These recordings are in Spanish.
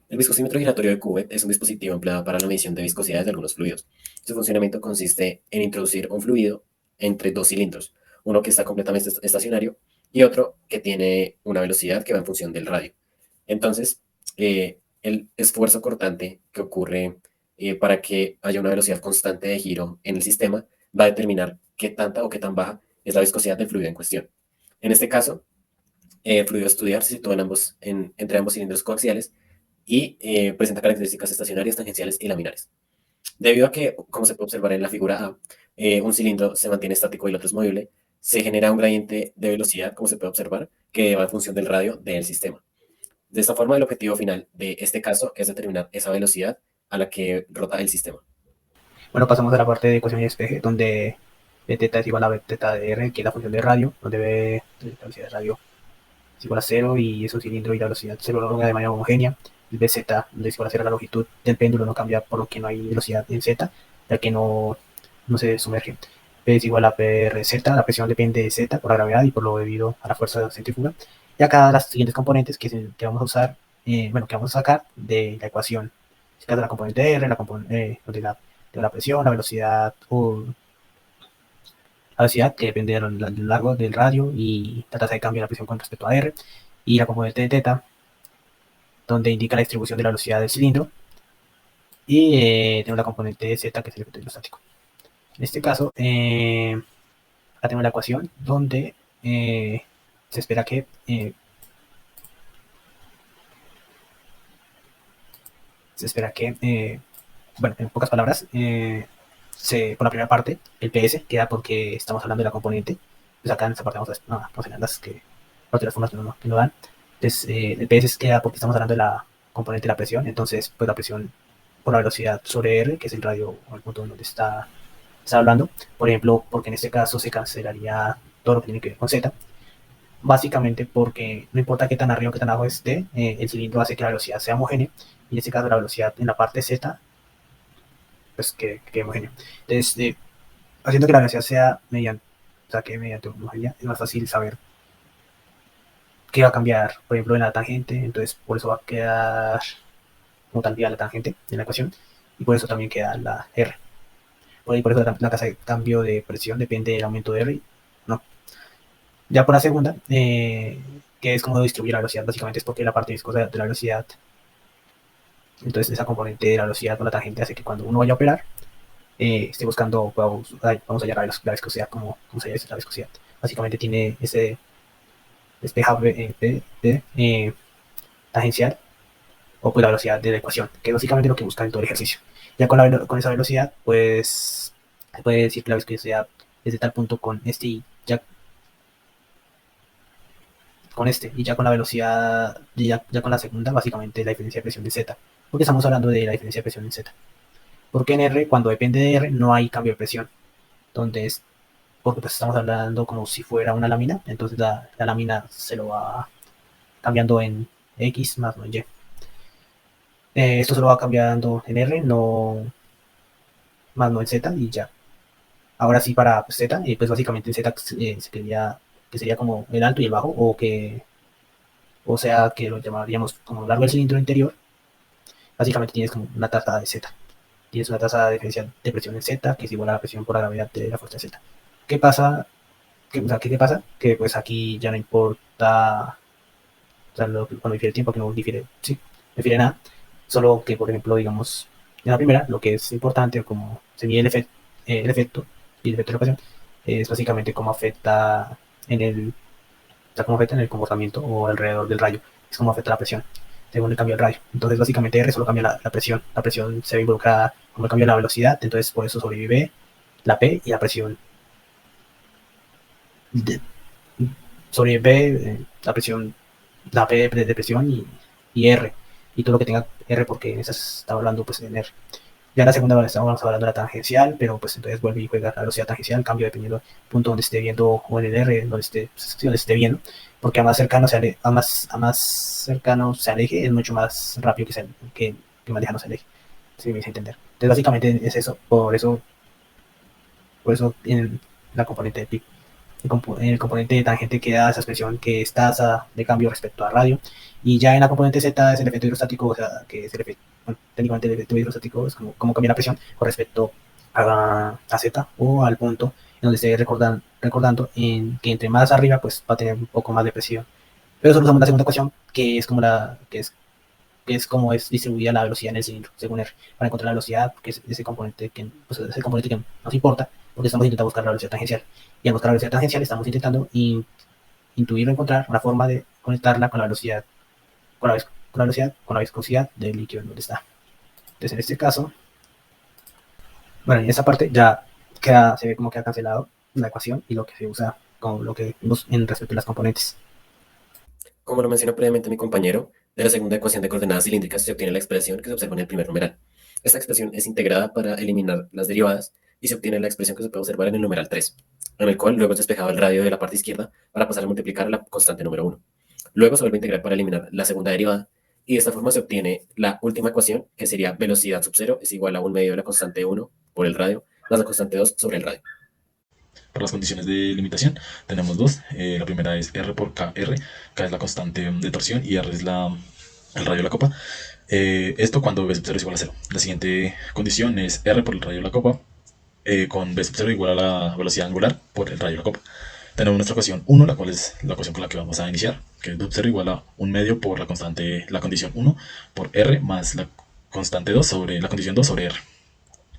El viscosímetro giratorio de Courbet es un dispositivo empleado para la medición de viscosidades de algunos fluidos. Su funcionamiento consiste en introducir un fluido entre dos cilindros, uno que está completamente estacionario y otro que tiene una velocidad que va en función del radio. Entonces, el esfuerzo cortante que ocurre para que haya una velocidad constante de giro en el sistema va a determinar qué tanta o qué tan baja es la viscosidad del fluido en cuestión. En este caso, el fluido a estudiar se sitúa entre ambos cilindros coaxiales y presenta características estacionarias, tangenciales y laminares. Debido a que, como se puede observar en la figura A, un cilindro se mantiene estático y el otro es movible, se genera un gradiente de velocidad, como se puede observar, que va en función del radio del sistema. De esta forma, el objetivo final de este caso es determinar esa velocidad a la que rota el sistema. Bueno, pasamos a la parte de ecuación y despeje, donde B teta es igual a B teta de R, que es la función del radio, donde B, la velocidad del radio, es igual a cero y es un cilindro y la velocidad se prolonga de manera homogénea. El BZ, donde es igual a cero la longitud del péndulo, no cambia, por lo que no hay velocidad en Z, ya que no se sumerge. P es igual a PRZ, la presión depende de Z por la gravedad y por lo debido a la fuerza de la centrífuga. Y acá las siguientes componentes que vamos a usar, que vamos a sacar de la ecuación. Se trata de la componente R, de la presión, la velocidad o la velocidad que depende del largo del radio y la tasa de cambio de la presión con respecto a R, y la componente de teta, donde indica la distribución de la velocidad del cilindro, y tenemos la componente de z, que es el efecto hidrostático. En este caso, acá tenemos la ecuación donde se espera que bueno, en pocas palabras, por la primera parte, el PS queda porque estamos hablando de la componente. Pues acá en esta parte vamos a las que parte de las formas que nos dan. Entonces, el PS queda porque estamos hablando de la componente de la presión. Entonces, pues la presión por la velocidad sobre R, que es el radio o el punto donde está hablando. Por ejemplo, porque en este caso se cancelaría todo lo que tiene que ver con Z. Básicamente porque no importa qué tan arriba o qué tan abajo esté, el cilindro hace que la velocidad sea homogénea. Y en este caso, la velocidad en la parte Z, pues que homogénea. Entonces, haciendo que la velocidad sea mediante, o sea, que mediante homogénea, es más fácil saber qué va a cambiar, por ejemplo, en la tangente. Entonces, por eso va a quedar como tal vía la tangente en la ecuación, y por eso también queda la R. Por eso la tasa de cambio de presión depende del aumento de R. No. Ya por la segunda, que es como distribuir la velocidad, básicamente es porque la parte viscosa de la velocidad, entonces esa componente de la velocidad con la tangente hace que cuando uno vaya a operar, esté buscando, vamos a hallar la viscosidad, como se llama la viscosidad. Básicamente tiene ese despejable tangencial, o pues la velocidad de la ecuación, que es básicamente lo que busca en todo el ejercicio. Ya con esa velocidad, pues se puede decir que la viscosidad es de tal punto con este y ya con este, y ya con la velocidad, ya con la segunda, básicamente la diferencia de presión en Z, porque estamos hablando de la diferencia de presión en Z. Porque en R, cuando depende de R, no hay cambio de presión, donde es porque pues estamos hablando como si fuera una lámina, entonces la lámina se lo va cambiando en X más no en Y. Esto se lo va cambiando en R, no más no en Z y ya. Ahora sí para pues, Z, pues básicamente en Z se quería que sería como el alto y el bajo, o sea que lo llamaríamos como largo del cilindro interior. Básicamente tienes como una tasa de Z. Tienes una tasa de diferencial de presión en Z, que es igual a la presión por la gravedad de la fuerza Z. ¿Qué pasa? ¿Qué pasa? Que pues aquí ya no importa, o sea, cuando difiere el tiempo, que no difiere, sí, no difiere nada. Solo que, por ejemplo, digamos, en la primera, lo que es importante, o como se mide el efecto y el efecto de la ecuación, es básicamente cómo afecta en el, o sea, cómo afecta en el comportamiento o alrededor del rayo. Es cómo afecta la presión según el cambio del radio. Entonces, básicamente R solo cambia la presión. La presión se ve involucrada con el cambio de la velocidad, entonces por eso sobrevive la P y la presión de, sobrevive la presión, la P de presión y R, y todo lo que tenga R, porque en esas estaba hablando pues en R. Ya en la segunda estábamos hablando de la tangencial, pero pues entonces vuelve y juega la velocidad tangencial, cambio dependiendo del punto donde esté viendo, o en el R, donde esté viendo, porque a más cercano se aleje, es mucho más rápido que más lejano se aleje, si me hice entender. Entonces básicamente es eso, por eso en la componente de pi. En el componente tangente queda esa expresión que es tasa de cambio respecto a radio. Y ya en la componente Z es el efecto hidrostático, o sea, que es el efecto, bueno, técnicamente el efecto hidrostático es como cambia la presión con respecto a Z o al punto en donde esté recordando en que entre más arriba pues va a tener un poco más de presión. Pero solo usamos la segunda ecuación, que es como que es como es distribuida la velocidad en el cilindro, según R, para encontrar la velocidad, que es ese componente pues, es el componente que nos importa, porque estamos intentando buscar la velocidad tangencial. Y al buscar la velocidad tangencial estamos intentando intuir o encontrar una forma de conectarla con la velocidad, con la viscosidad del líquido en donde está. Entonces, en este caso, bueno, en esa parte ya se ve como que ha cancelado la ecuación y lo que se usa con lo que vimos en respecto a las componentes. Como lo mencionó previamente mi compañero, de la segunda ecuación de coordenadas cilíndricas se obtiene la expresión que se observa en el primer numeral. Esta expresión es integrada para eliminar las derivadas y se obtiene la expresión que se puede observar en el numeral 3, en el cual luego es despejado el radio de la parte izquierda para pasar a multiplicar la constante número 1. Luego se vuelve a integrar para eliminar la segunda derivada y de esta forma se obtiene la última ecuación, que sería velocidad sub 0 es igual a 1 medio de la constante 1 por el radio más la constante 2 sobre el radio. Para las condiciones de limitación tenemos dos. La primera es R por KR. K es la constante de torsión y R es el radio de la copa. Esto cuando B sub 0 es igual a 0. La siguiente condición es R por el radio de la copa con B sub 0 igual a la velocidad angular por el radio de la copa. Tenemos nuestra ecuación 1, la cual es la ecuación con la que vamos a iniciar, que es B sub 0 igual a 1 medio por la condición 1 por R más la constante 2 sobre la condición 2 sobre R.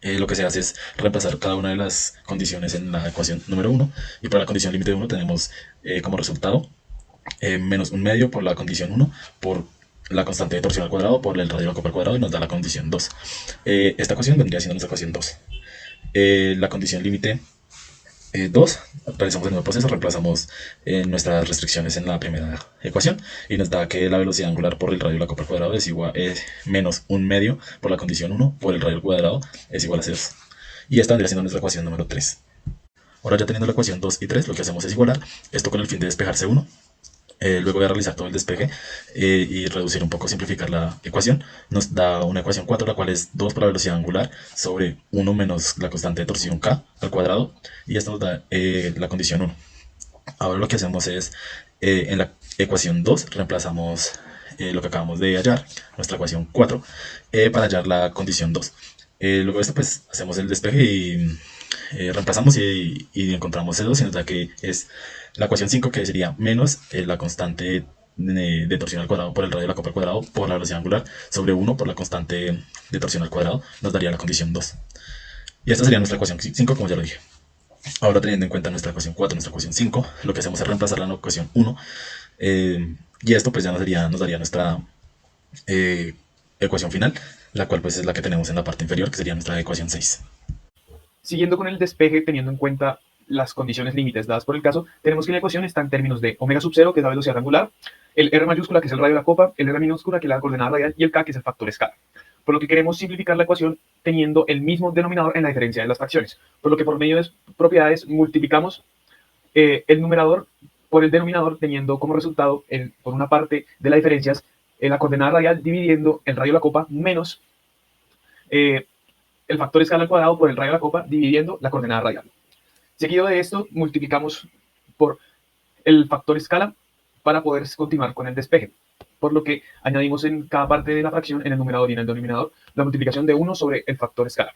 Lo que se hace es reemplazar cada una de las condiciones en la ecuación número 1 y para la condición límite 1 tenemos como resultado menos 1 medio por la condición 1 por la constante de torsión al cuadrado por el radio de la copa al cuadrado y nos da la condición 2. Esta ecuación vendría siendo nuestra ecuación 2. La condición límite 2, realizamos el nuevo proceso, reemplazamos nuestras restricciones en la primera ecuación y nos da que la velocidad angular por el radio de la copa al cuadrado es igual menos 1 medio por la condición 1 por el radio al cuadrado es igual a 0. Y esta vendría siendo nuestra ecuación número 3. Ahora ya teniendo la ecuación 2 y 3, lo que hacemos es igualar esto con el fin de despejarse 1. Luego de realizar todo el despeje y reducir un poco, simplificar la ecuación, nos da una ecuación 4, la cual es 2 por la velocidad angular sobre 1 menos la constante de torsión K al cuadrado, y esto nos da la condición 1. Ahora lo que hacemos es, en la ecuación 2, reemplazamos lo que acabamos de hallar, nuestra ecuación 4, para hallar la condición 2. Luego de esto, pues, hacemos el despeje y reemplazamos y encontramos C2 y nos da que es la ecuación 5, que sería menos la constante de torsión al cuadrado por el radio de la copa al cuadrado por la velocidad angular sobre 1 por la constante de torsión al cuadrado, nos daría la condición 2. Y esta sería nuestra ecuación 5, como ya lo dije. Ahora, teniendo en cuenta nuestra ecuación 4, nuestra ecuación 5, lo que hacemos es reemplazarla en la ecuación 1. Y esto pues ya nos daría nuestra ecuación final, la cual pues es la que tenemos en la parte inferior, que sería nuestra ecuación 6. Siguiendo con el despeje, teniendo en cuenta las condiciones límites dadas por el caso, tenemos que la ecuación está en términos de omega sub 0, que es la velocidad angular, el R mayúscula, que es el radio de la copa, el R minúscula, que es la coordenada radial, y el K, que es el factor escala. Por lo que queremos simplificar la ecuación teniendo el mismo denominador en la diferencia de las fracciones. Por lo que por medio de propiedades multiplicamos el numerador por el denominador, teniendo como resultado, por una parte de las diferencias, la coordenada radial dividiendo el radio de la copa menos el factor escala al cuadrado por el radio de la copa dividiendo la coordenada radial. Seguido de esto, multiplicamos por el factor escala para poder continuar con el despeje. Por lo que añadimos en cada parte de la fracción, en el numerador y en el denominador, la multiplicación de 1 sobre el factor escala.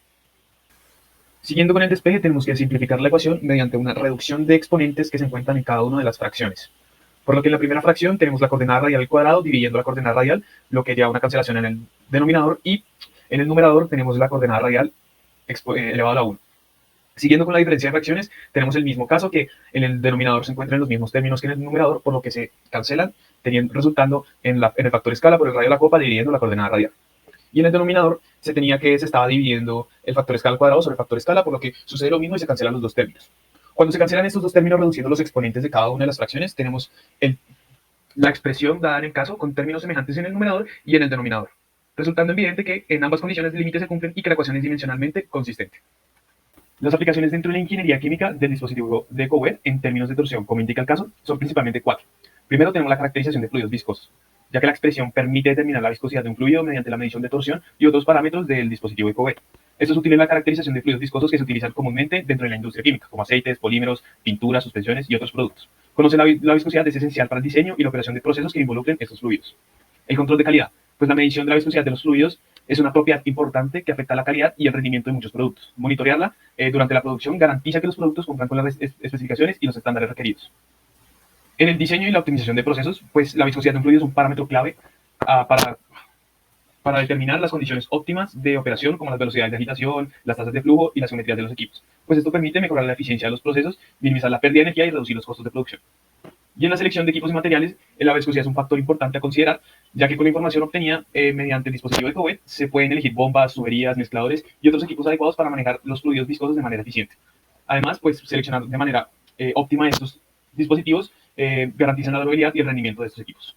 Siguiendo con el despeje, tenemos que simplificar la ecuación mediante una reducción de exponentes que se encuentran en cada una de las fracciones. Por lo que en la primera fracción tenemos la coordenada radial al cuadrado dividiendo la coordenada radial, lo que lleva a una cancelación en el denominador, y en el numerador tenemos la coordenada radial elevado a la 1. Siguiendo con la diferencia de fracciones, tenemos el mismo caso, que en el denominador se encuentran los mismos términos que en el numerador, por lo que se cancelan, resultando en el factor escala por el radio de la copa dividiendo la coordenada radial. Y en el denominador se estaba dividiendo el factor escala al cuadrado sobre el factor escala, por lo que sucede lo mismo y se cancelan los dos términos. Cuando se cancelan estos dos términos reduciendo los exponentes de cada una de las fracciones, tenemos la expresión dada en el caso con términos semejantes en el numerador y en el denominador, resultando evidente que en ambas condiciones de límite se cumplen y que la ecuación es dimensionalmente consistente. Las aplicaciones dentro de la ingeniería química del dispositivo de Couette en términos de torsión, como indica el caso, son principalmente 4. Primero tenemos la caracterización de fluidos viscosos, ya que la expresión permite determinar la viscosidad de un fluido mediante la medición de torsión y otros parámetros del dispositivo de Couette. Esto es útil en la caracterización de fluidos viscosos que se utilizan comúnmente dentro de la industria química, como aceites, polímeros, pinturas, suspensiones y otros productos. Conocer la viscosidad es esencial para el diseño y la operación de procesos que involucren estos fluidos. El control de calidad. Pues la medición de la viscosidad de los fluidos es una propiedad importante que afecta la calidad y el rendimiento de muchos productos. Monitorearla durante la producción garantiza que los productos cumplan con las especificaciones y los estándares requeridos. En el diseño y la optimización de procesos, pues la viscosidad de un fluido es un parámetro clave para determinar las condiciones óptimas de operación, como las velocidades de agitación, las tasas de flujo y las geometrías de los equipos. Pues esto permite mejorar la eficiencia de los procesos, minimizar la pérdida de energía y reducir los costos de producción. Y en la selección de equipos y materiales, la viscosidad es un factor importante a considerar, ya que con la información obtenida mediante el dispositivo de Couette se pueden elegir bombas, tuberías, mezcladores y otros equipos adecuados para manejar los fluidos viscosos de manera eficiente. Además, pues seleccionar de manera óptima estos dispositivos garantizan la durabilidad y el rendimiento de estos equipos.